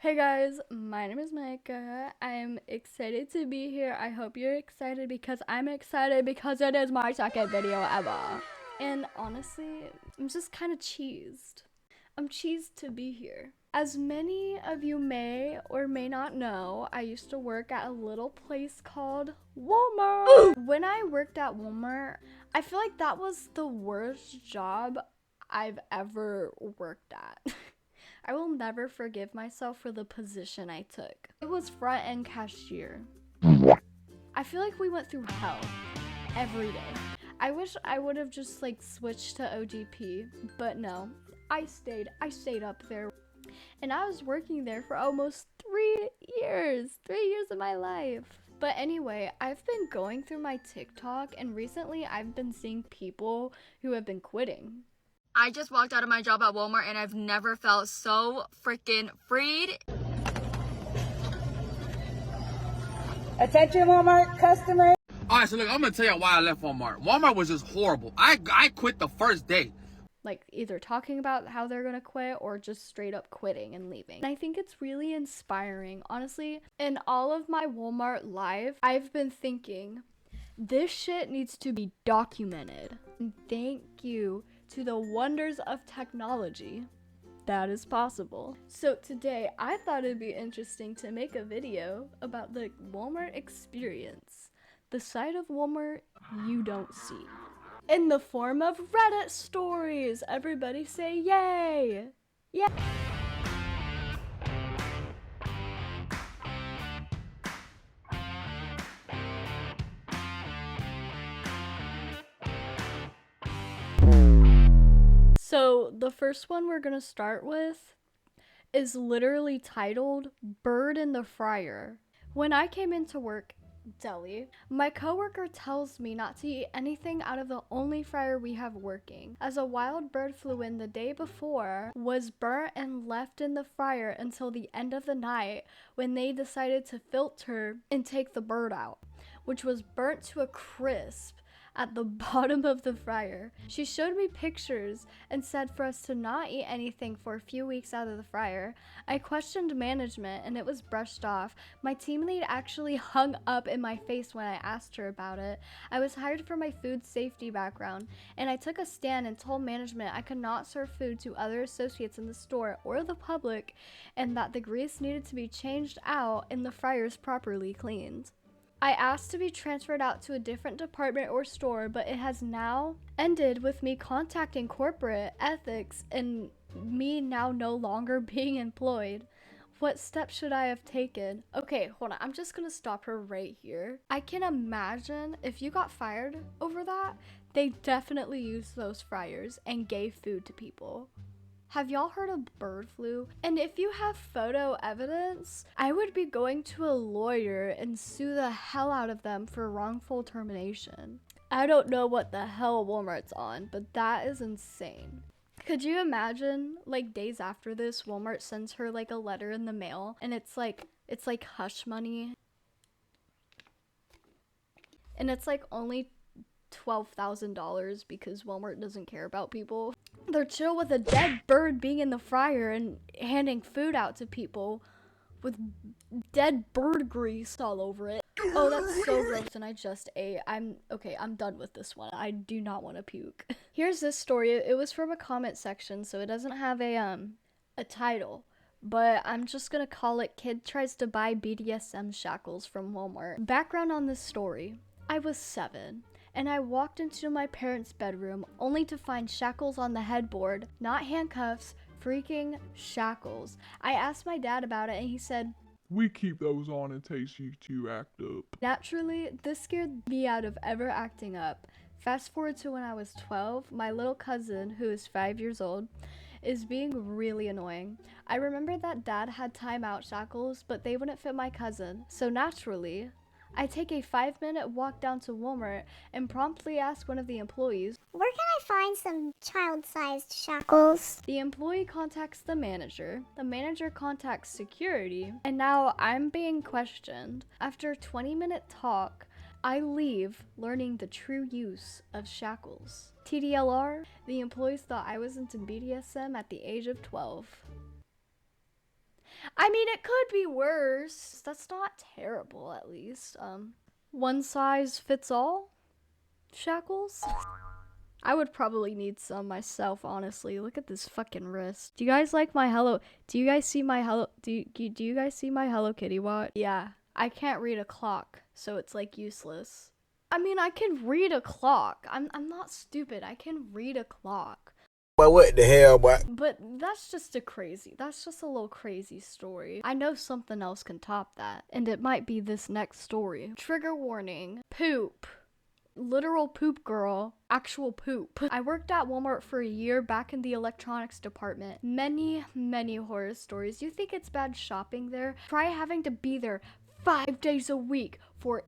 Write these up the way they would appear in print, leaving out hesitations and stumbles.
Hey guys, my name is Micah. I'm excited to be here. I hope you're excited because I'm excited because it is my second video ever. And honestly, I'm just kind of cheesed. I'm cheesed to be here. As many of you may or may not know, I used to work at a little place called Walmart. When I worked at Walmart, I feel like that was the worst job I've ever worked at. I will never forgive myself for the position I took. It was front end cashier. I feel like we went through hell every day. I wish I would have just like switched to OGP, but no. I stayed up there. And I was working there for almost 3 years. 3 years of my life. But anyway, I've been going through my TikTok and recently I've been seeing people who have been quitting. I just walked out of my job at Walmart and I've never felt so freaking freed. Attention Walmart customers. Alright, so look, I'm gonna tell you why I left Walmart. Walmart was just horrible. I quit the first day. Like either talking about how they're gonna quit or just straight up quitting and leaving. And I think it's really inspiring. Honestly, in all of my Walmart life, I've been thinking, this shit needs to be documented. And thank you to the wonders of technology that is possible. So today, I thought it'd be interesting to make a video about the Walmart experience. The side of Walmart you don't see. In the form of Reddit stories. Everybody say yay! Yeah. So the first one we're gonna start with is literally titled Bird in the Fryer. When I came into work deli, my coworker tells me not to eat anything out of the only fryer we have working, as a wild bird flew in the day before, was burnt and left in the fryer until the end of the night when they decided to filter and take the bird out, which was burnt to a crisp at the bottom of the fryer. She showed me pictures and said for us to not eat anything for a few weeks out of the fryer. I questioned management and it was brushed off. My team lead actually hung up in my face when I asked her about it. I was hired for my food safety background and I took a stand and told management I could not serve food to other associates in the store or the public and that the grease needed to be changed out and the fryers properly cleaned. I asked to be transferred out to a different department or store, but it has now ended with me contacting corporate ethics and me now no longer being employed. What steps should I have taken? Okay, hold on. I'm just gonna stop her right here. I can imagine if you got fired over that, they definitely used those fryers and gave food to people. Have y'all heard of bird flu? And if you have photo evidence, I would be going to a lawyer and sue the hell out of them for wrongful termination. I don't know what the hell Walmart's on, but that is insane. Could you imagine, like, days after this, Walmart sends her like a letter in the mail and it's like hush money. And it's like only $12,000 because Walmart doesn't care about people. They're chill with a dead bird being in the fryer and handing food out to people with dead bird grease all over it. Oh, that's so gross and I just ate. I'm done with this one. I do not want to puke. Here's this story. It was from a comment section, so it doesn't have a title. But I'm just gonna call it Kid Tries to Buy BDSM Shackles from Walmart. Background on this story. I was 7. And I walked into my parents' bedroom only to find shackles on the headboard, not handcuffs, freaking shackles. I asked my dad about it and he said, "We keep those on in case you act up." Naturally, this scared me out of ever acting up. Fast forward to when I was 12, my little cousin, who is 5 years old, is being really annoying. I remember that dad had timeout shackles, but they wouldn't fit my cousin, so naturally, I take a 5-minute walk down to Walmart and promptly ask one of the employees, "Where can I find some child-sized shackles?" The employee contacts the manager contacts security, and now I'm being questioned. After a 20-minute talk, I leave learning the true use of shackles. TDLR, the employees thought I was into BDSM at the age of 12. I mean, it could be worse. That's not terrible, at least. One size fits all shackles? I would probably need some myself, honestly. Look at this fucking wrist. Do you guys like my do you guys see my do you guys see my Hello Kitty watch? Yeah, I can't read a clock, so it's like useless. I mean, I can read a clock. I'm not stupid. I can read a clock. But what the hell, boy? But that's just a little crazy story. I know something else can top that, and it might be this next story. Trigger warning. Poop. Literal poop girl. Actual poop. I worked at Walmart for a year back in the electronics department. Many horror stories. You think it's bad shopping there? Try having to be there 5 days a week for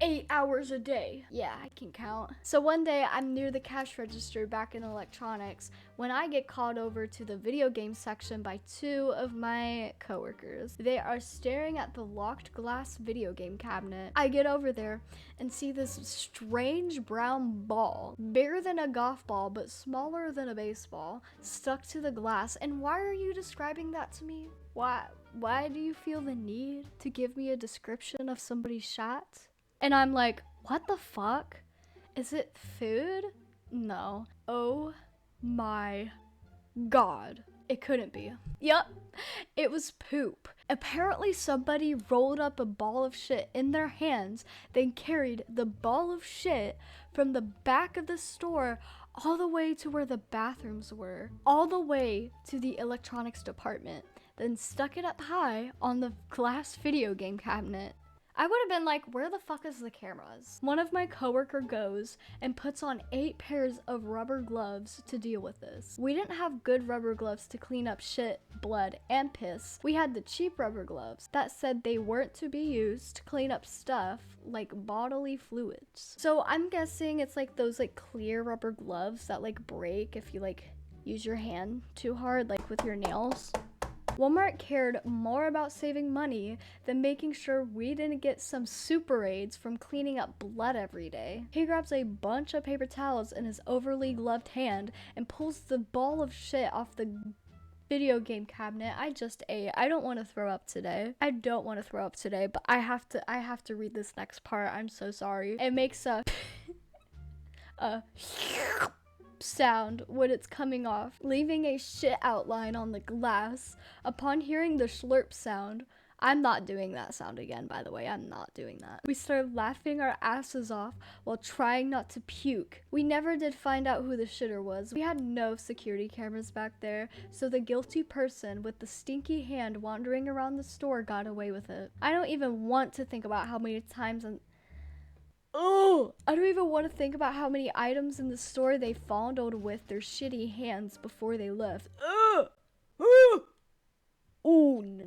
8 hours a day. Yeah, I can count. So one day I'm near the cash register back in electronics when I get called over to the video game section by 2 of my coworkers. They are staring at the locked glass video game cabinet. I get over there and see this strange brown ball, bigger than a golf ball but smaller than a baseball, stuck to the glass. And why are you describing that to me? Why do you feel the need to give me a description of somebody's shot? And I'm like, what the fuck? Is it food? No. Oh my god. It couldn't be. Yup, it was poop. Apparently somebody rolled up a ball of shit in their hands, then carried the ball of shit from the back of the store all the way to where the bathrooms were, all the way to the electronics department, then stuck it up high on the glass video game cabinet. I would have been like, where the fuck is the cameras? One of my coworker goes and puts on 8 pairs of rubber gloves to deal with this. We didn't have good rubber gloves to clean up shit, blood, and piss. We had the cheap rubber gloves that said they weren't to be used to clean up stuff like bodily fluids. So I'm guessing it's like those like clear rubber gloves that like break if you like use your hand too hard, like with your nails. Walmart cared more about saving money than making sure we didn't get some super aids from cleaning up blood every day. He grabs a bunch of paper towels in his overly gloved hand and pulls the ball of shit off the video game cabinet I just ate. I don't want to throw up today. But I have to read this next part. I'm so sorry. It makes a sound when it's coming off, leaving a shit outline on the glass. Upon hearing the slurp sound, I'm not doing that sound again, by the way. I'm not doing that. We started laughing our asses off while trying not to puke. We never did find out who the shitter was. We had no security cameras back there, so the guilty person with the stinky hand wandering around the store got away with it. I don't even want to think about how many times I don't even want to think about how many items in the store they fondled with their shitty hands before they left. Oh, no.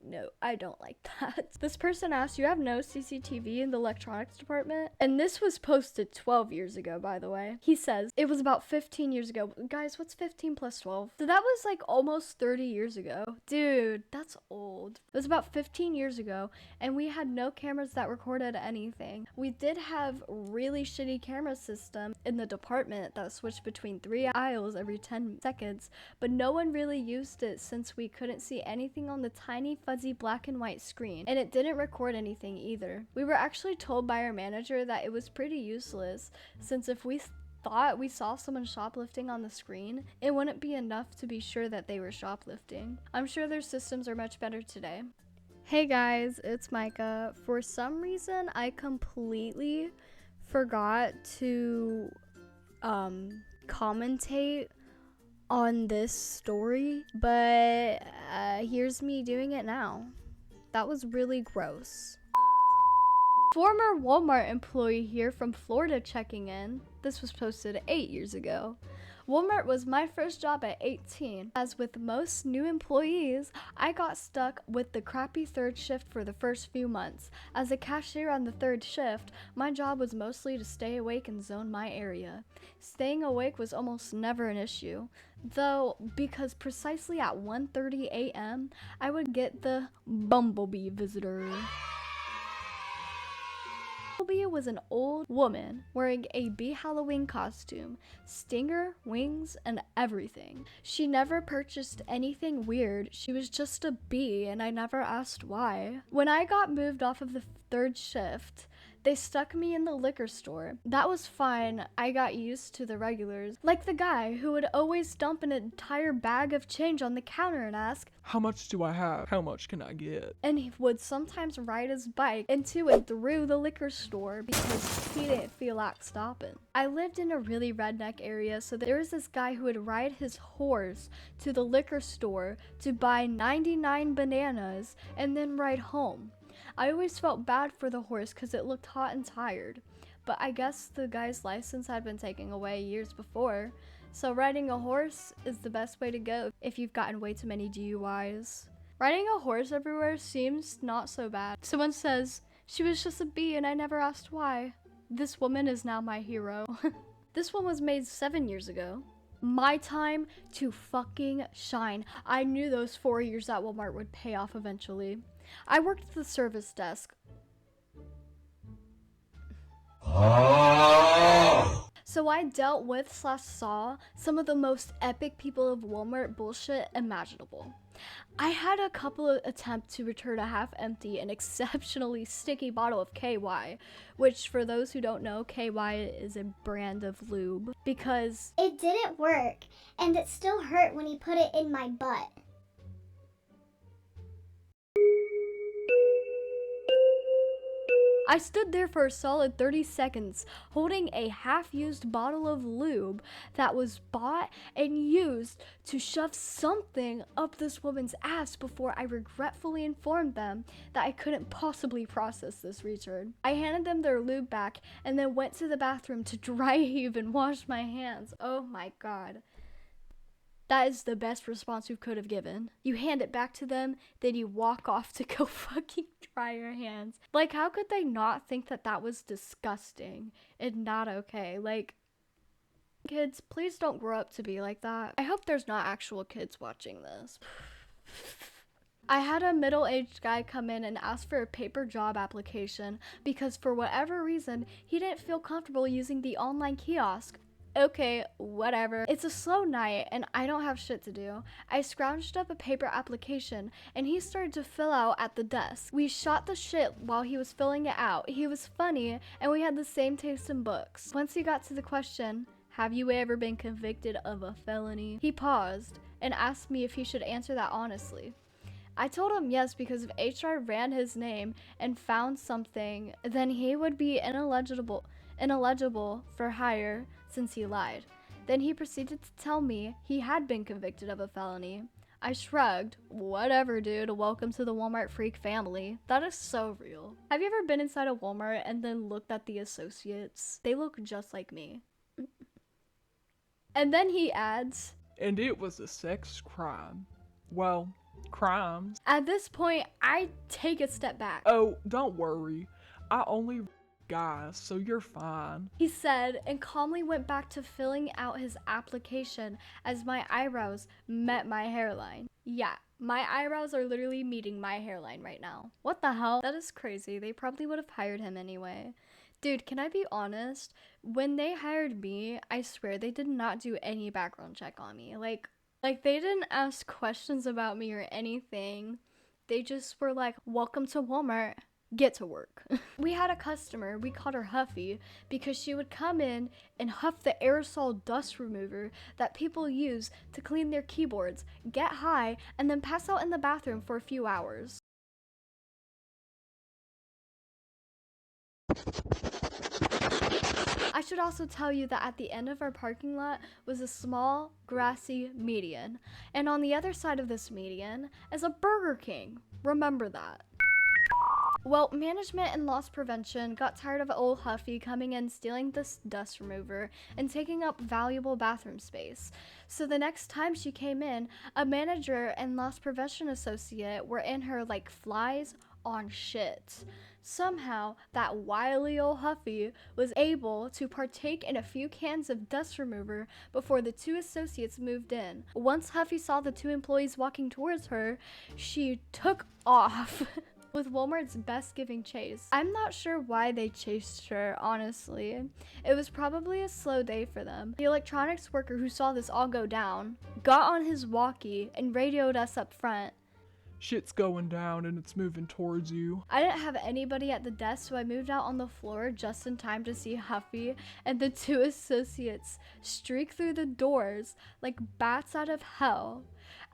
No, I don't like that. This person asked, you have no CCTV in the electronics department? And this was posted 12 years ago, by the way. He says, it was about 15 years ago. Guys, what's 15 plus 12? So that was like almost 30 years ago. Dude, that's old. It was about 15 years ago, and we had no cameras that recorded anything. We did have really shitty camera system in the department that switched between 3 aisles every 10 seconds, but no one really used it since we couldn't see anything on the tiny fuzzy black and white screen, and it didn't record anything either. We were actually told by our manager that it was pretty useless, since if we thought we saw someone shoplifting on the screen, it wouldn't be enough to be sure that they were shoplifting. I'm sure their systems are much better today. Hey guys, it's Micah. For some reason, I completely forgot to commentate on this story, but here's me doing it now. That was really gross. Former Walmart employee here from Florida checking in. This was posted 8 years ago. Walmart was my first job at 18. As with most new employees, I got stuck with the crappy third shift for the first few months. As a cashier on the third shift, my job was mostly to stay awake and zone my area. Staying awake was almost never an issue, though, because precisely at 1:30 a.m., I would get the bumblebee visitor. Bumblebee was an old woman wearing a bee Halloween costume, stinger, wings, and everything. She never purchased anything weird. She was just a bee, and I never asked why. When I got moved off of the third shift, they stuck me in the liquor store. That was fine. I got used to the regulars. Like the guy who would always dump an entire bag of change on the counter and ask, How much do I have? How much can I get? and he would sometimes ride his bike into and through the liquor store because he didn't feel like stopping. I lived in a really redneck area, so there was this guy who would ride his horse to the liquor store to buy 99 bananas and then ride home. I always felt bad for the horse because it looked hot and tired, but I guess the guy's license had been taken away years before, so riding a horse is the best way to go if you've gotten way too many DUIs. Riding a horse everywhere seems not so bad. Someone says, she was just a bee and I never asked why. This woman is now my hero. This one was made 7 years ago. My time to fucking shine. I knew those 4 years at Walmart would pay off eventually. I worked at the service desk. So I dealt with / saw some of the most epic people of Walmart bullshit imaginable. I had a couple of attempts to return a half-empty and exceptionally sticky bottle of KY, which for those who don't know, KY is a brand of lube, because It didn't work, and it still hurt when he put it in my butt. I stood there for a solid 30 seconds holding a half-used bottle of lube that was bought and used to shove something up this woman's ass before I regretfully informed them that I couldn't possibly process this return. I handed them their lube back and then went to the bathroom to dry heave and wash my hands. Oh my god. That is the best response you could have given. You hand it back to them, then you walk off to go fucking dry your hands. Like, how could they not think that that was disgusting and not okay? Like, kids, please don't grow up to be like that. I hope there's not actual kids watching this. I had a middle-aged guy come in and ask for a paper job application because for whatever reason, he didn't feel comfortable using the online kiosk. Okay, whatever. It's a slow night and I don't have shit to do. I scrounged up a paper application and he started to fill out at the desk. We shot the shit while he was filling it out. He was funny and we had the same taste in books. Once he got to the question, have you ever been convicted of a felony? He paused and asked me if he should answer that honestly. I told him yes because if HR ran his name and found something, then he would be ineligible for hire since he lied. Then he proceeded to tell me he had been convicted of a felony. I shrugged. Whatever, dude. Welcome to the Walmart freak family. That is so real. Have you ever been inside a Walmart and then looked at the associates? They look just like me. And then he adds, And it was a sex crime. Well, crimes. at this point, I take a step back. Oh, don't worry. I only guys, so you're fine. He said, and calmly went back to filling out his application as my eyebrows met my hairline. Yeah, my eyebrows are literally meeting my hairline right now. What the hell? That is crazy. They probably would have hired him anyway. Dude, can I be honest? When they hired me, I swear they did not do any background check on me. Like they didn't ask questions about me or anything. They just were like, welcome to Walmart. Get to work. We had a customer, we called her Huffy, because she would come in and huff the aerosol dust remover that people use to clean their keyboards, get high, and then pass out in the bathroom for a few hours. I should also tell you that at the end of our parking lot was a small, grassy median, and on the other side of this median is a Burger King. Remember that. Well, management and loss prevention got tired of old Huffy coming in, stealing this dust remover, and taking up valuable bathroom space. So the next time she came in, a manager and loss prevention associate were in her like flies on shit. Somehow, that wily old Huffy was able to partake in a few cans of dust remover before the two associates moved in. Once Huffy saw the two employees walking towards her, she took off. with Walmart's best giving chase. I'm not sure why they chased her, honestly. It was probably a slow day for them. The electronics worker who saw this all go down got on his walkie and radioed us up front. Shit's going down and it's moving towards you. I didn't have anybody at the desk, so I moved out on the floor just in time to see Huffy and the two associates streak through the doors like bats out of hell.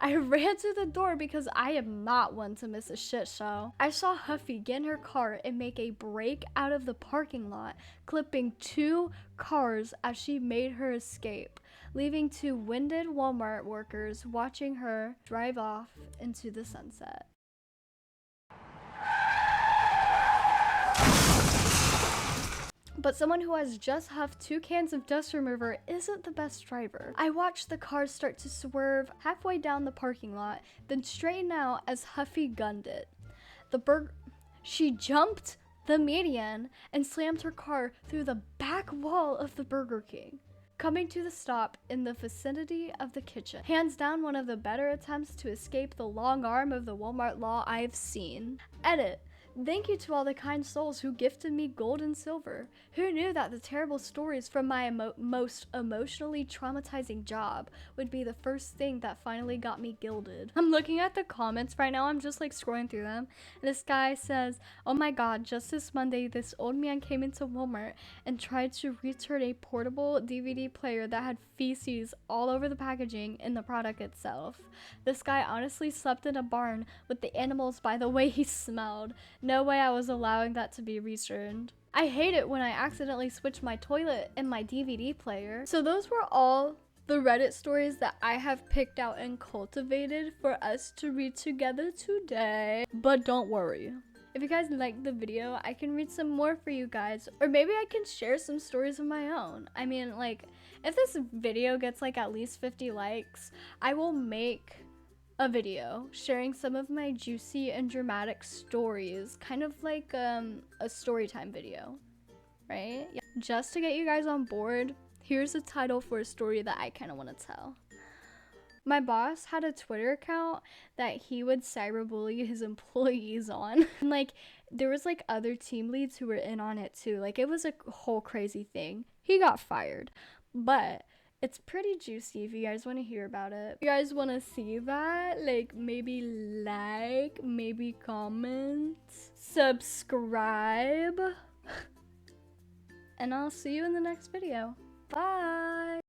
I ran to the door because I am not one to miss a shit show. I saw Huffy get in her car and make a break out of the parking lot, clipping 2 cars as she made her escape, leaving 2 winded Walmart workers watching her drive off into the sunset. But someone who has just huffed 2 cans of dust remover isn't the best driver. I watched the cars start to swerve halfway down the parking lot, then straighten out as Huffy gunned it. She jumped the median and slammed her car through the back wall of the Burger King, coming to the stop in the vicinity of the kitchen. Hands down one of the better attempts to escape the long arm of the Walmart law I've seen. Edit. Thank you to all the kind souls who gifted me gold and silver. Who knew that the terrible stories from my most emotionally traumatizing job would be the first thing that finally got me gilded? I'm looking at the comments right now. I'm just like scrolling through them. And this guy says, "Oh my god, just this Monday, this old man came into Walmart and tried to return a portable DVD player that had feces all over the packaging in the product itself. This guy honestly slept in a barn with the animals by the way he smelled. No way I was allowing that to be returned. I hate it when I accidentally switch my toilet and my DVD player." So those were all the Reddit stories that I have picked out and cultivated for us to read together today. But don't worry. If you guys liked the video, I can read some more for you guys. Or maybe I can share some stories of my own. I mean, like, if this video gets like at least 50 likes, I will make a video sharing some of my juicy and dramatic stories, kind of like a story time video, right? Yeah. Just to get you guys on board, here's a title for a story that I kind of want to tell. My boss had a Twitter account that he would cyberbully his employees on. And like, there was like other team leads who were in on it too. Like, it was a whole crazy thing. He got fired, but it's pretty juicy if you guys want to hear about it. If you guys want to see that, like, maybe like, maybe comment, subscribe, and I'll see you in the next video. Bye!